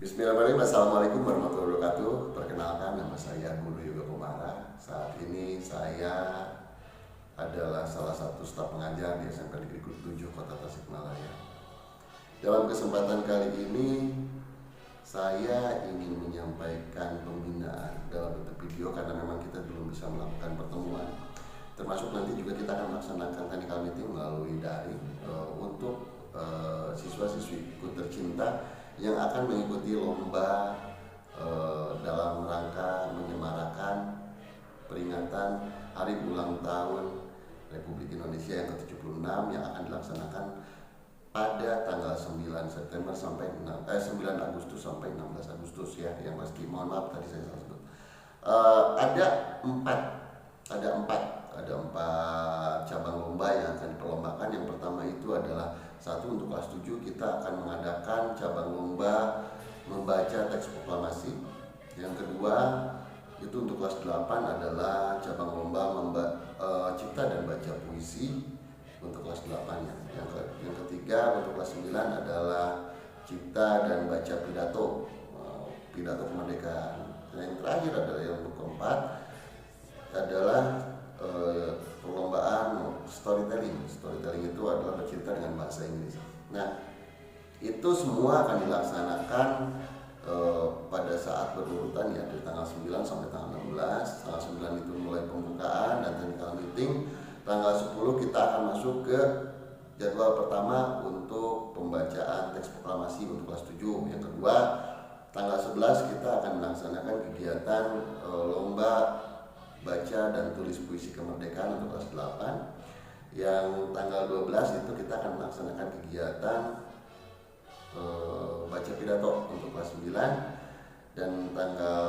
Bismillahirrahmanirrahim. Assalamualaikum warahmatullahi wabarakatuh. Perkenalkan, nama saya Guru Yoga Kumara. Saat ini saya adalah salah satu staf pengajar di SMP Negeri 7 Kota Tasikmalaya. Dalam kesempatan kali ini saya ingin menyampaikan pembinaan dalam bentuk video karena memang kita belum bisa melakukan pertemuan. Termasuk nanti juga kita akan melaksanakan technical meeting melalui daring untuk siswa-siswiku tercinta yang akan mengikuti lomba dalam rangka menyemarakan peringatan Hari Ulang Tahun Republik Indonesia yang ke-76 yang akan dilaksanakan pada tanggal 9 September sampai 9 Agustus sampai 16 Agustus ya. Yang pasti mohon maaf tadi saya salah sebut. Ada empat cabang lomba yang akan diperlombakan. Yang pertama itu adalah satu, untuk kelas 7 kita akan mengadakan cabang lomba membaca teks proklamasi. Yang kedua itu untuk kelas 8 adalah cabang lomba cipta dan baca puisi untuk kelas 8 ya. Yang ketiga untuk kelas 9 adalah cipta dan baca pidato kemerdekaan. Dan yang terakhir adalah yang untuk keempat adalah perlombaan storytelling. Storytelling itu adalah bercerita dengan bahasa Inggris. Nah, itu semua akan dilaksanakan pada saat berurutan ya, dari tanggal 9 sampai tanggal 16. Tanggal 9 itu mulai pembukaan dan technical meeting. Tanggal 10 kita akan masuk ke jadwal pertama untuk pembacaan teks proklamasi untuk kelas 7. Yang kedua, tanggal 11 kita akan melaksanakan kegiatan lomba baca dan tulis puisi kemerdekaan untuk kelas 8. Yang tanggal 12 itu kita akan melaksanakan kegiatan baca pidato untuk kelas 9. Dan tanggal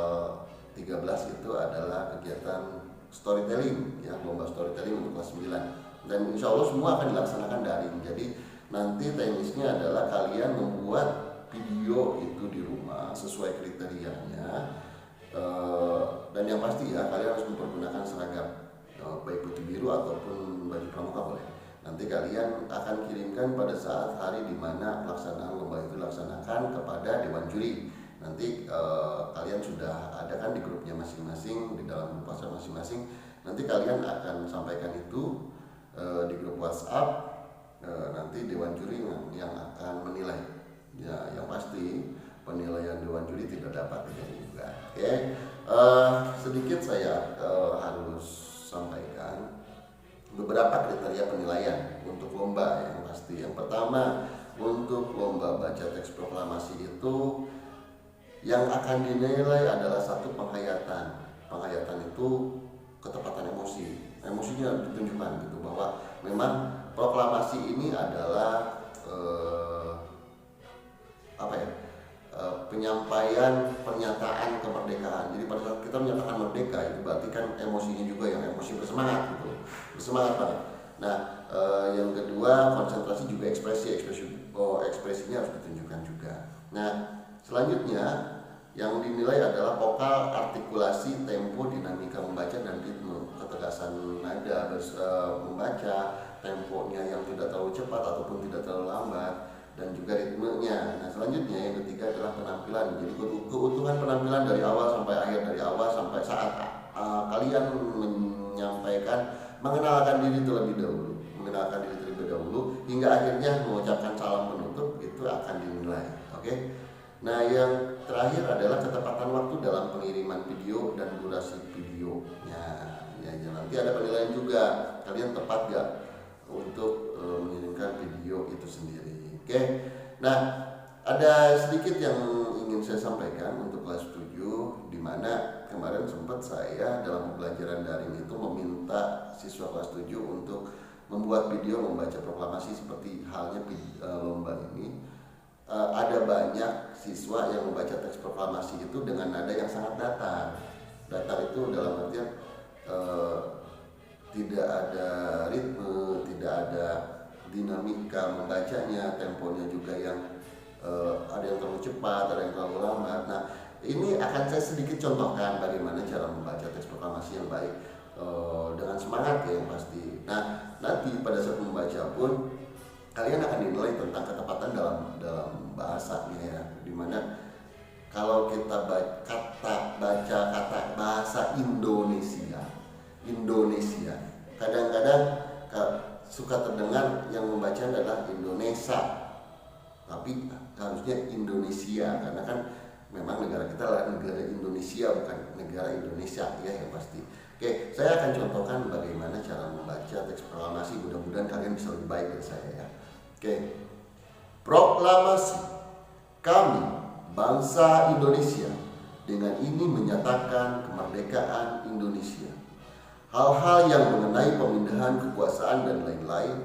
13 itu adalah kegiatan storytelling ya, lomba storytelling untuk kelas 9. Dan insya Allah semua akan dilaksanakan daring. Jadi nanti teknisnya adalah kalian membuat video itu di rumah sesuai kriterianya. Dan yang pasti ya, kalian harus mempergunakan seragam baik putih biru ataupun baju pramuka boleh. Nanti kalian akan kirimkan pada saat hari di mana pelaksanaan lomba itu dilaksanakan kepada dewan juri. Nanti kalian sudah ada kan di grupnya masing-masing, di dalam grup WhatsApp masing-masing. Nanti kalian akan sampaikan itu di grup WhatsApp. Nanti dewan juri yang akan menilai. Ya, yang pasti penilaian dewan juri tidak dapat juga. Oke. Sedikit saya harus sampaikan beberapa kriteria penilaian untuk lomba yang pasti. Yang pertama, untuk lomba baca teks proklamasi itu yang akan dinilai adalah satu, penghayatan. Penghayatan itu ketepatan emosi. Emosinya ditunjukkan gitu, bahwa memang proklamasi ini adalah penyampaian pernyataan kemerdekaan. Jadi pada saat kita menyatakan merdeka itu berarti kan emosinya juga yang emosi bersemangat gitu, bersemangat banget. Nah, yang kedua, konsentrasi juga ekspresinya harus ditunjukkan juga. Nah, selanjutnya yang dinilai adalah vokal, artikulasi, tempo, dinamika membaca dan ritme, ketegasan nada membaca, temponya yang tidak terlalu cepat ataupun tidak terlalu lambat, dan juga ritmenya. Nah, selanjutnya yang ketiga adalah penampilan. Jadi keutuhan penampilan dari awal sampai akhir, dari awal sampai saat kalian menyampaikan, mengenalkan diri terlebih dahulu, hingga akhirnya mengucapkan salam penutup, itu akan dinilai. Oke. Nah, yang terakhir adalah ketepatan waktu dalam pengiriman video dan durasi videonya. Ya, nanti ada penilaian juga, kalian tepat gak untuk mengirimkan video itu sendiri. Oke. Nah, ada sedikit yang ingin saya sampaikan untuk kelas 7, di mana kemarin sempat saya dalam pembelajaran daring itu meminta siswa kelas 7 untuk membuat video membaca proklamasi seperti halnya lomba ini. Ada banyak siswa yang membaca teks proklamasi itu dengan nada yang sangat datar. Datar itu dalam artian tidak ada ritme, tidak ada dinamika membacanya, temponya juga yang ada yang terlalu cepat, ada yang terlalu lambat. Nah, ini akan saya sedikit contohkan bagaimana cara membaca teks proklamasi yang baik dengan semangat ya, yang pasti. Nah, nanti pada saat membaca pun kalian akan dinilai tentang ketepatan dalam bahasanya ya, dimana kalau kita baca kata bahasa Indonesia, kadang-kadang suka terdengar yang membaca adalah Indonesia, tapi harusnya Indonesia, karena kan memang negara kita adalah negara Indonesia, bukan negara Indonesia ya yang pasti. Oke, saya akan contohkan bagaimana cara membaca teks proklamasi. Mudah-mudahan kalian bisa lebih baik dari saya ya. Oke, proklamasi kami bangsa Indonesia dengan ini menyatakan kemerdekaan Indonesia. Hal-hal yang mengenai pemindahan kekuasaan dan lain-lain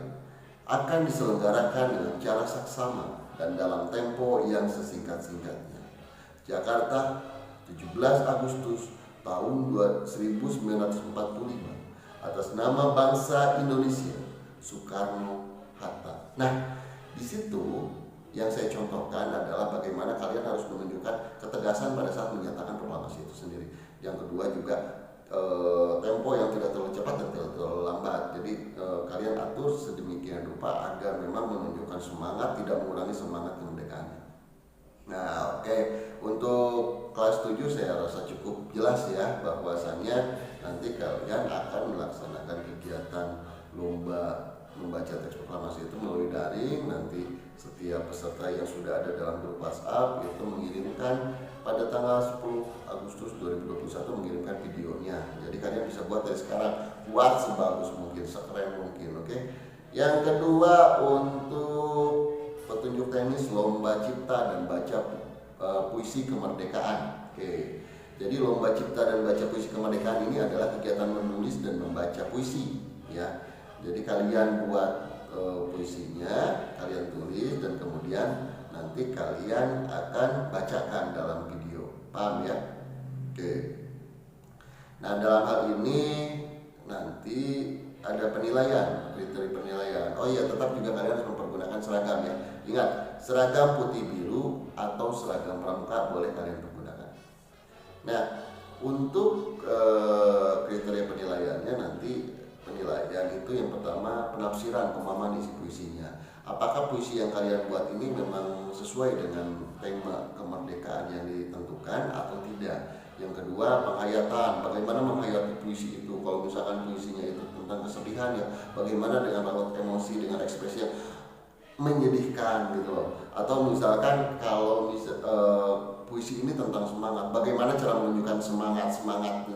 akan diselenggarakan dengan cara saksama dan dalam tempo yang sesingkat-singkatnya. Jakarta, 17 Agustus tahun 1945, atas nama bangsa Indonesia, Soekarno-Hatta. Nah, di situ yang saya contohkan adalah bagaimana kalian harus menunjukkan ketegasan pada saat menyatakan proklamasi itu sendiri. Yang kedua juga tempo yang tidak terlalu cepat dan tidak terlalu lambat. Jadi kalian atur sedemikian rupa agar memang menunjukkan semangat, tidak mengurangi semangat kemerdekaannya. Nah, oke. Untuk kelas 7 saya rasa cukup jelas ya, bahwasannya nanti kalian akan melaksanakan kegiatan lomba membaca teks proklamasi itu melalui daring. Nanti setiap peserta yang sudah ada dalam grup WhatsApp itu mengirimkan pada tanggal 10 Agustus 2021 mengirimkan videonya. Jadi kalian bisa buat dari sekarang, buat sebagus mungkin, sekeren mungkin, oke? Yang kedua, untuk petunjuk teknis lomba cipta dan baca puisi kemerdekaan. Oke. Jadi lomba cipta dan baca puisi kemerdekaan ini adalah kegiatan menulis dan membaca puisi ya. Jadi kalian buat puisinya, kalian tulis dan kemudian nanti kalian akan bacakan dalam video. Paham ya? Oke. Nah, dalam hal ini nanti ada penilaian, kriteria penilaian. Oh iya, tetap juga kalian harus mempergunakan seragam ya. Ingat, seragam putih biru atau seragam pramuka boleh kalian pergunakan. Nah, untuk kriteria penilaiannya nanti penilaian itu yang pertama penafsiran, pemahaman isi puisinya. Apakah puisi yang kalian buat ini memang sesuai dengan tema kemerdekaan yang ditentukan atau tidak? Yang kedua, penghayatan, bagaimana menghayati puisi itu. Kalau misalkan puisinya itu tentang kesedihan ya, bagaimana dengan raut emosi, dengan ekspresi yang menyedihkan gitu loh. Atau misalkan kalau puisi ini tentang semangat, bagaimana cara menunjukkan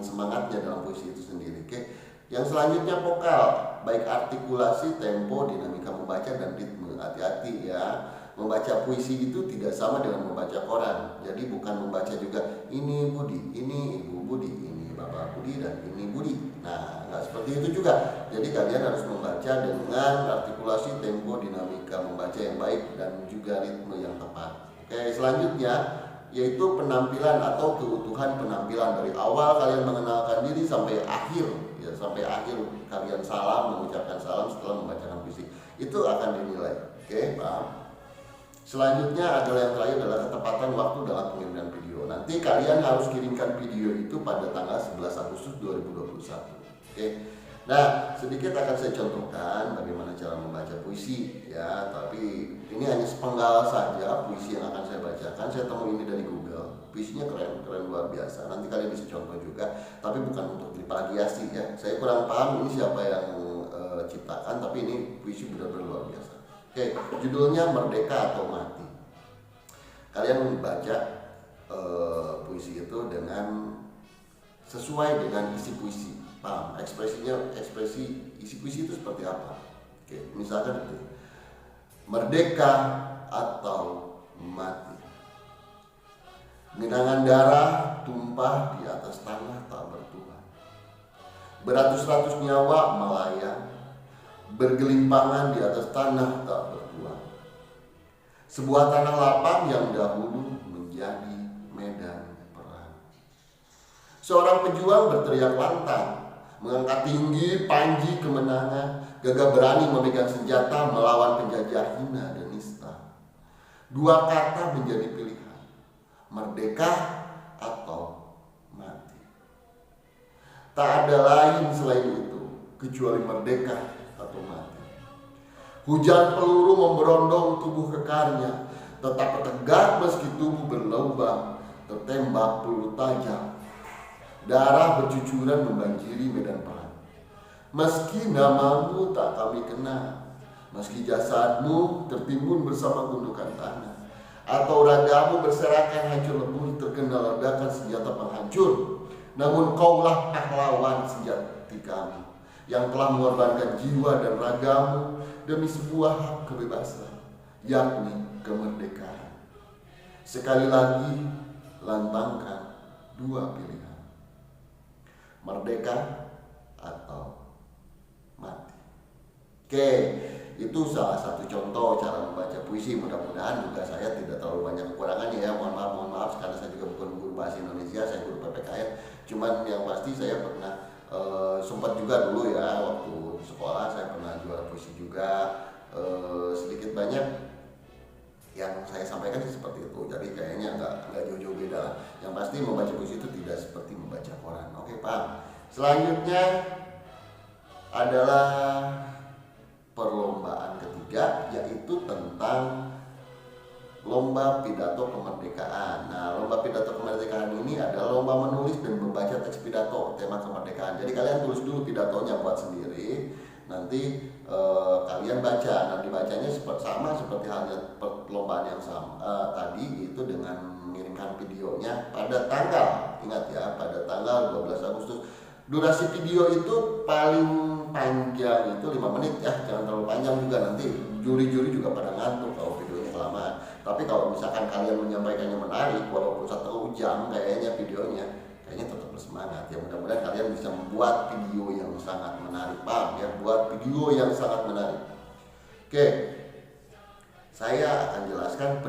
semangatnya dalam puisi itu sendiri. Oke. Yang selanjutnya vokal, baik artikulasi, tempo, dinamika membaca dan ritme. Hati-hati ya. Membaca puisi itu tidak sama dengan membaca koran. Jadi bukan membaca juga ini Budi, ini Ibu Budi, ini Bapak Budi, dan ini Budi. Nah, nggak seperti itu juga. Jadi kalian harus membaca dengan artikulasi, tempo, dinamika membaca yang baik dan juga ritme yang tepat. Oke, selanjutnya yaitu penampilan atau keutuhan penampilan dari awal kalian mengenalkan diri sampai akhir ya, sampai akhir kalian salam, mengucapkan salam setelah membacakan puisi. Itu akan dinilai. Oke, paham? Selanjutnya adalah yang terakhir adalah ketepatan waktu dalam pengiriman video. Nanti kalian harus kirimkan video itu pada tanggal 11 Agustus 2021. Oke. Nah, sedikit akan saya contohkan bagaimana cara membaca puisi ya, tapi ini hanya sepenggal saja puisi yang akan saya bacakan. Saya temui ini dari Google. Puisinya keren luar biasa. Nanti kalian bisa contoh juga, tapi bukan untuk diplagiasi ya. Saya kurang paham ini siapa yang ciptakan, tapi ini puisi benar-benar luar biasa. Oke, judulnya Merdeka atau Mati. Kalian membaca puisi itu dengan sesuai dengan isi puisi. Paham? Ekspresi isi puisi itu seperti apa? Oke, misalkan itu merdeka atau mati. Genangan darah tumpah di atas tanah tak bertuhan. Beratus-ratus nyawa melayang, bergelimpangan di atas tanah tak bertuan. Sebuah tanah lapang yang dahulu menjadi medan perang. Seorang pejuang berteriak lantang, mengangkat tinggi panji kemenangan, gagah berani memegang senjata melawan penjajah hina dan nista. Dua kata menjadi pilihan, merdeka atau mati. Tak ada lain selain itu kecuali merdeka atau mati. Hujan peluru memberondong tubuh kekarnya, tetap tegak meski tubuh berlubang, tertembak peluru tajam. Darah bercucuran membanjiri medan perang. Meski namamu tak kami kenal, meski jasadmu tertimbun bersama gundukan tanah, atau ragamu berserakan hancur lebur terkena ledakan senjata penghancur, namun kaulah pahlawan sejati kami yang telah mengorbankan jiwa dan ragamu demi sebuah hak kebebasan, yakni kemerdekaan. Sekali lagi lantangkan dua pilihan, merdeka atau mati. Oke, itu salah satu contoh cara membaca puisi. Mudah-mudahan juga saya tidak terlalu banyak kekurangannya ya. Mohon maaf karena saya juga bukan guru bahasa Indonesia, saya guru PPKN. Cuman yang pasti saya pernah sempat juga dulu ya waktu sekolah saya pernah juara puisi juga. Sedikit banyak yang saya sampaikan sih seperti itu. Jadi kayaknya nggak jauh-jauh beda lah. Yang pasti membaca puisi itu tidak seperti membaca koran. Oke, paham. Selanjutnya adalah perlombaan ketiga, yaitu tentang lomba pidato kemerdekaan. Nah, lomba pidato kemerdekaan ini adalah lomba menulis dan membaca teks pidato tema kemerdekaan. Jadi kalian tulis dulu pidatonya buat sendiri, nanti kalian baca. Nah, dibacanya sama seperti halnya perlombaan yang sama tadi, itu dengan mengirimkan videonya pada tanggal, ingat ya, pada tanggal 12 Agustus. Durasi video itu paling panjang itu 5 menit ya, jangan terlalu panjang juga, nanti juri-juri juga pada ngantuk kalau videonya kelamaan. Tapi kalau misalkan kalian menyampaikannya menarik, walaupun 1 jam kayaknya videonya, kayaknya tetap bersemangat ya. Mudah-mudahan kalian bisa membuat video yang sangat menarik, paham ya, buat video yang sangat menarik. Oke, saya akan jelaskan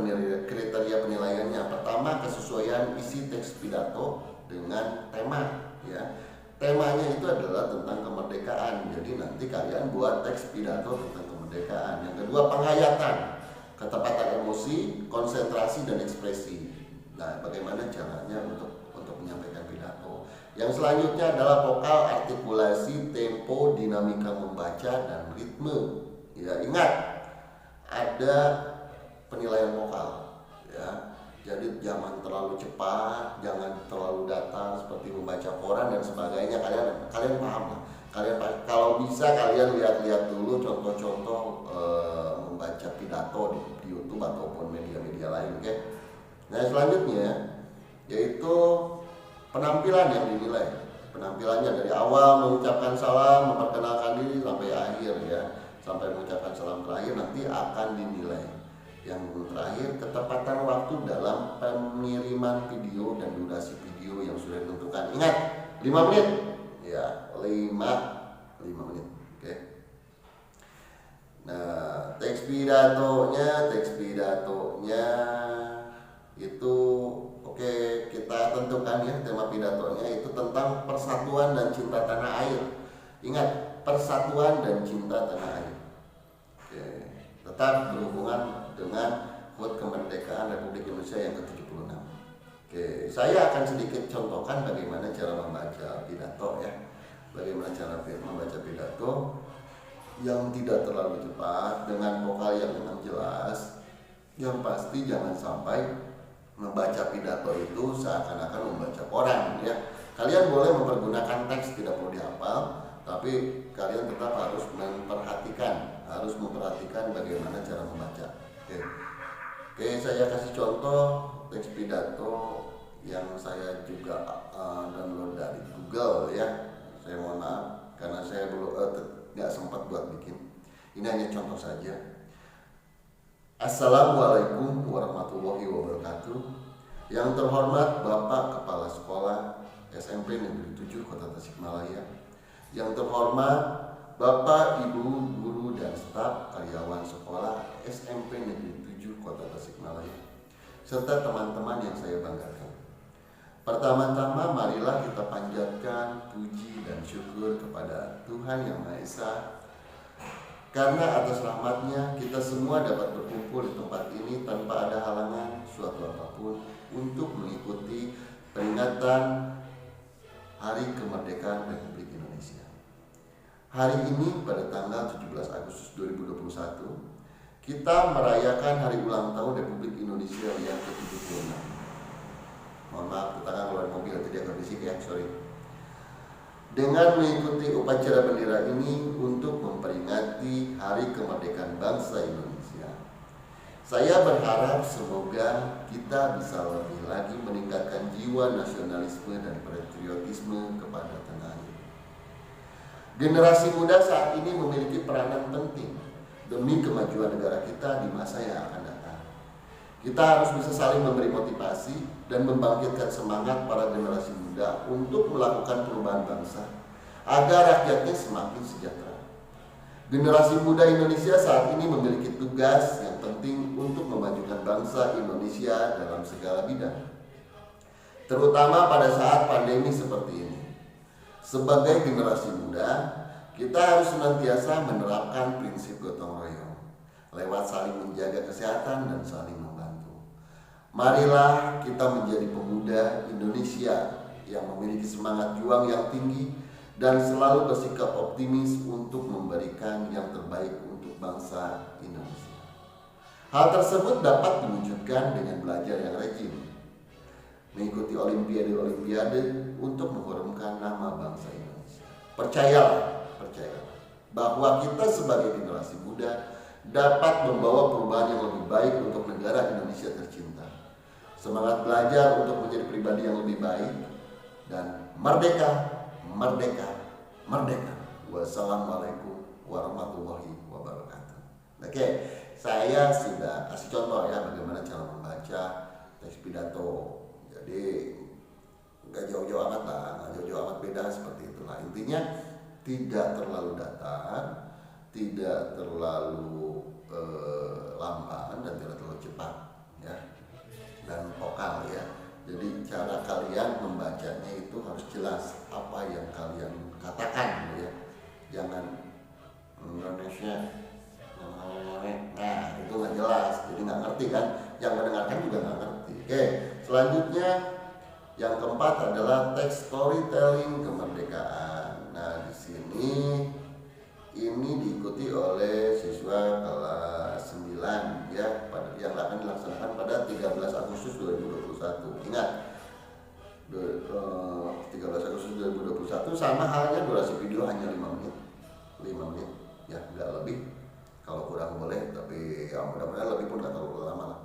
kriteria penilaiannya. Pertama, kesesuaian isi teks pidato dengan tema ya. Temanya itu adalah tentang kemerdekaan, jadi nanti kalian buat teks pidato tentang kemerdekaan. Yang kedua, penghayatan, ketepatan emosi, konsentrasi dan ekspresi. Nah, bagaimana caranya untuk menyampaikan pidato. Yang selanjutnya adalah vokal, artikulasi, tempo, dinamika membaca dan ritme. Ya, ingat ada penilaian vokal ya. Jadi jangan terlalu cepat, jangan terlalu datar seperti membaca koran dan sebagainya. Kalian paham lah. Kalau bisa kalian lihat-lihat dulu contoh-contoh membaca pidato di YouTube ataupun media-media lain, oke? Nah, selanjutnya yaitu penampilan yang dinilai. Penampilannya dari awal mengucapkan salam, memperkenalkan diri sampai akhir ya. Sampai mengucapkan salam terakhir nanti akan dinilai. Yang terakhir, ketepatan waktu dalam pengiriman video dan durasi video yang sudah ditentukan. Ingat, 5 menit. Ya, 5 menit. Oke. Nah, teks pidatonya itu oke, kita tentukan ya tema pidatonya itu tentang persatuan dan cinta tanah air. Ingat, persatuan dan cinta tanah air. Oke, tetap berhubungan dengan HUT kemerdekaan Republik Indonesia yang ke-76. Oke, saya akan sedikit contohkan bagaimana cara membaca pidato ya. Bagaimana cara membaca pidato yang tidak terlalu cepat dengan vokal yang memang jelas. Yang pasti jangan sampai membaca pidato itu seakan-akan membaca koran ya. Kalian boleh mempergunakan teks, tidak perlu dihafal, tapi kalian tetap harus memperhatikan bagaimana cara membaca. Oke, saya kasih contoh teks pidato yang saya juga download dari Google ya. Saya mohon maaf karena saya belum nggak sempat buat bikin. Ini hanya contoh saja. Assalamualaikum warahmatullahi wabarakatuh. Yang terhormat Bapak Kepala Sekolah SMP Negeri 7 Kota Tasikmalaya. Yang terhormat Bapak, Ibu, guru dan staf karyawan sekolah SMP Negeri 7 Kota Tasikmalaya, serta teman-teman yang saya banggakan. Pertama-tama marilah kita panjatkan puji dan syukur kepada Tuhan Yang Maha Esa, karena atas rahmat-Nya kita semua dapat berkumpul di tempat ini tanpa ada halangan suatu apapun untuk mengikuti peringatan Hari Kemerdekaan Republik Indonesia. Hari ini pada tanggal 17 Agustus 2021 kita merayakan hari ulang tahun Republik Indonesia yang ke-76. basic ya, sorry. Dengan mengikuti upacara bendera ini untuk memperingati Hari Kemerdekaan Bangsa Indonesia, saya berharap semoga kita bisa lebih lagi meningkatkan jiwa nasionalisme dan patriotisme kepada tanah air. Generasi muda saat ini memiliki peranan penting demi kemajuan negara kita di masa yang akan datang. Kita harus bisa saling memberi motivasi dan membangkitkan semangat para generasi muda untuk melakukan perubahan bangsa agar rakyatnya semakin sejahtera. Generasi muda Indonesia saat ini memiliki tugas yang penting untuk memajukan bangsa Indonesia dalam segala bidang, terutama pada saat pandemi seperti ini. Sebagai generasi muda, kita harus senantiasa menerapkan prinsip gotong royong lewat saling menjaga kesehatan dan saling membantu. Marilah kita menjadi pemuda Indonesia yang memiliki semangat juang yang tinggi dan selalu bersikap optimis untuk memberikan yang terbaik untuk bangsa Indonesia. Hal tersebut dapat diwujudkan dengan belajar yang rajin, mengikuti olimpiade-olimpiade untuk mengharumkan nama bangsa Indonesia. Percayalah bahwa kita sebagai generasi muda dapat membawa perubahan yang lebih baik untuk negara Indonesia tercinta. Semangat belajar untuk menjadi pribadi yang lebih baik, dan merdeka. Wassalamualaikum warahmatullahi wabarakatuh. Oke, saya sudah kasih contoh ya bagaimana cara membaca teks pidato. Jadi nggak jauh-jauh amat beda seperti itulah. Intinya tidak terlalu datar, tidak terlalu lamban, dan tidak terlalu cepat ya, dan vokal ya. Jadi cara kalian membacanya itu harus jelas apa yang kalian katakan ya. Jangan Indonesia, nah itu nggak jelas, jadi nggak ngerti kan. Yang mendengarkan juga nggak ngerti. Oke, selanjutnya yang keempat adalah teks storytelling kemerdekaan. Nah di sini ini diikuti oleh siswa kelas 9 ya, yang akan dilaksanakan pada 13 Agustus 2021. Ingat, 13 Agustus 2021, sama halnya durasi video hanya 5 menit ya, nggak lebih. Kalau kurang boleh, tapi ya mudah-mudahan lebih pun nggak terlalu lama lah.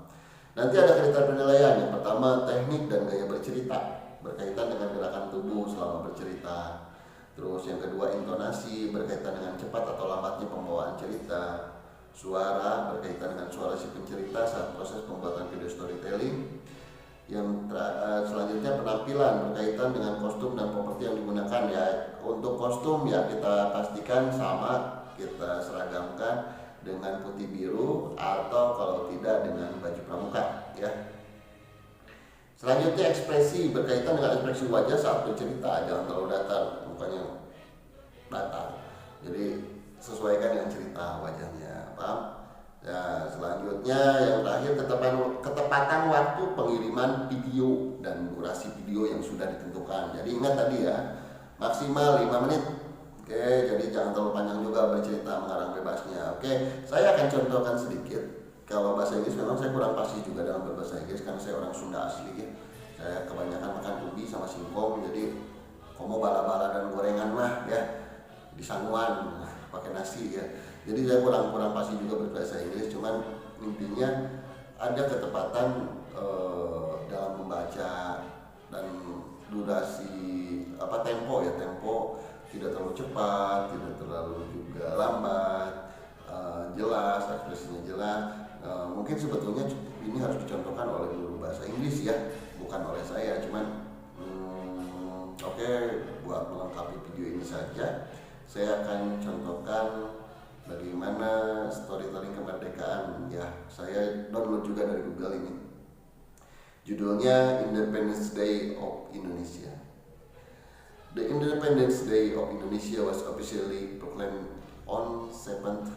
Nanti ada kriteria penilaian. Yang pertama, teknik dan gaya bercerita berkaitan dengan gerakan tubuh selama bercerita. Terus yang kedua, intonasi berkaitan dengan cepat atau lambatnya pembawaan cerita. Suara berkaitan dengan suara si pencerita saat proses pembuatan video storytelling. Yang selanjutnya, penampilan berkaitan dengan kostum dan properti yang digunakan ya. Untuk kostum ya kita pastikan sama, kita seragamkan dengan putih biru atau kalau tidak dengan baju pramuka ya. Selanjutnya, ekspresi berkaitan dengan ekspresi wajah saat bercerita, jangan terlalu datar, mukanya datar. Jadi sesuaikan dengan cerita wajahnya, paham? Ya, selanjutnya yang terakhir, ketepatan waktu pengiriman video dan durasi video yang sudah ditentukan. Jadi ingat tadi ya, maksimal 5 menit. Oke, jadi jangan terlalu panjang juga bercerita, mengarang bebasnya. Oke, saya akan contohkan sedikit. Kalau bahasa Inggris memang saya kurang pasti juga dalam berbahasa Inggris karena saya orang Sunda asli ya. Saya kebanyakan makan ubi sama singkong, jadi komo bala-bala dan gorengan mah ya di sanguan pakai nasi ya. Jadi saya kurang pasti juga berbahasa Inggris, cuman intinya ada ketepatan dalam membaca dan durasi tempo tidak terlalu cepat, tidak terlalu juga lambat, jelas, ekspresinya jelas. Mungkin sebetulnya ini harus dicontohkan oleh guru bahasa Inggris ya, bukan oleh saya. Cuman oke, buat melengkapi video ini saja, saya akan contohkan bagaimana storytelling kemerdekaan ya. Saya download juga dari Google ini. Judulnya Independence Day of Indonesia. The Independence Day of Indonesia was officially proclaimed on 7th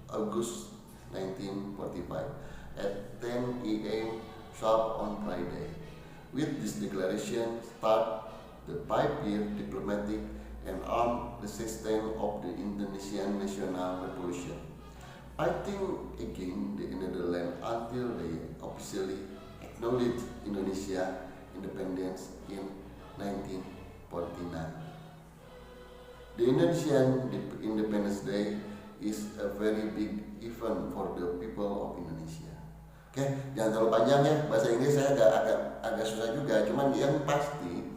August 1945 at 10 a.m. sharp on Friday. With this declaration start the 5-year diplomatic and armed resistance of the Indonesian National Revolution, fighting against the Netherlands until they officially acknowledged Indonesia independence in 1949. The Indonesian Independence Day is a very big event for the people of Indonesia. Oke, jangan terlalu panjang ya, bahasa Inggris saya agak susah juga. Cuman yang pasti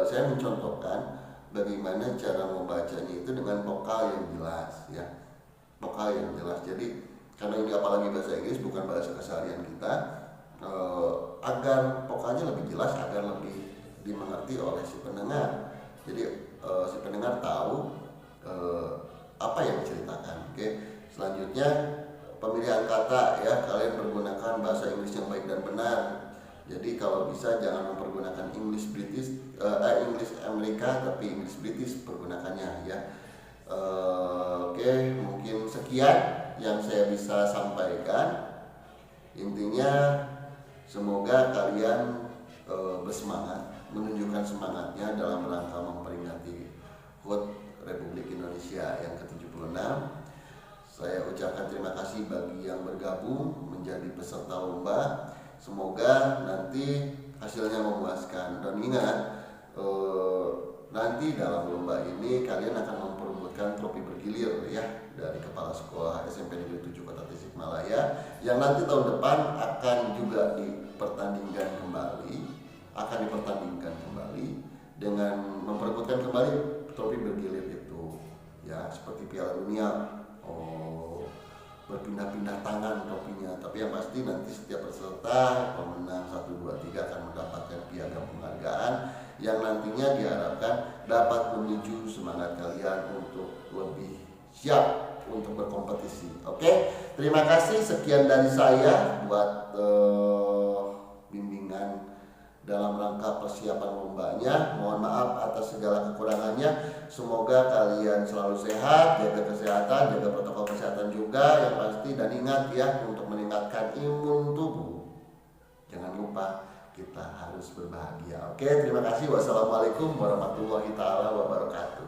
saya mencontohkan bagaimana cara membacanya itu dengan vokal yang jelas ya, vokal yang jelas. Jadi karena ini apalagi bahasa Inggris bukan bahasa keseharian kita, agar vokalnya lebih jelas, agar lebih dimengerti oleh si pendengar. Jadi si pendengar tahu apa yang diceritakan. Oke, selanjutnya pemilihan kata ya, kalian pergunakan bahasa Inggris yang baik dan benar. Jadi kalau bisa jangan mempergunakan English British, English Amerika, tapi English British pergunakannya ya. Oke, mungkin sekian yang saya bisa sampaikan. Intinya semoga kalian bersemangat, menunjukkan semangatnya dalam rangka memperingati HUT Republik Indonesia yang ke-76. Saya ucapkan terima kasih bagi yang bergabung menjadi peserta lomba. Semoga nanti hasilnya memuaskan. Dan ingat, nanti dalam lomba ini kalian akan memperebutkan trofi bergilir ya, dari Kepala Sekolah SMP Negeri 7 Kota Tasikmalaya, yang nanti tahun depan akan juga dipertandingkan kembali dengan memperebutkan kembali trofi bergilir itu ya, seperti Piala Dunia. Berpindah-pindah tangan trofinya, tapi yang pasti nanti setiap peserta pemenang 1, 2, 3 akan mendapatkan piagam penghargaan yang nantinya diharapkan dapat memicu semangat kalian untuk lebih siap untuk berkompetisi. Oke, terima kasih, sekian dari saya buat bimbingan dalam rangka persiapan lombanya. Mohon maaf atas segala kekurangannya. Semoga kalian selalu sehat, jaga kesehatan, jaga protokol kesehatan juga yang pasti, dan ingat ya, untuk meningkatkan imun tubuh jangan lupa kita harus berbahagia. Oke, terima kasih. Wassalamualaikum warahmatullahi taala wabarakatuh.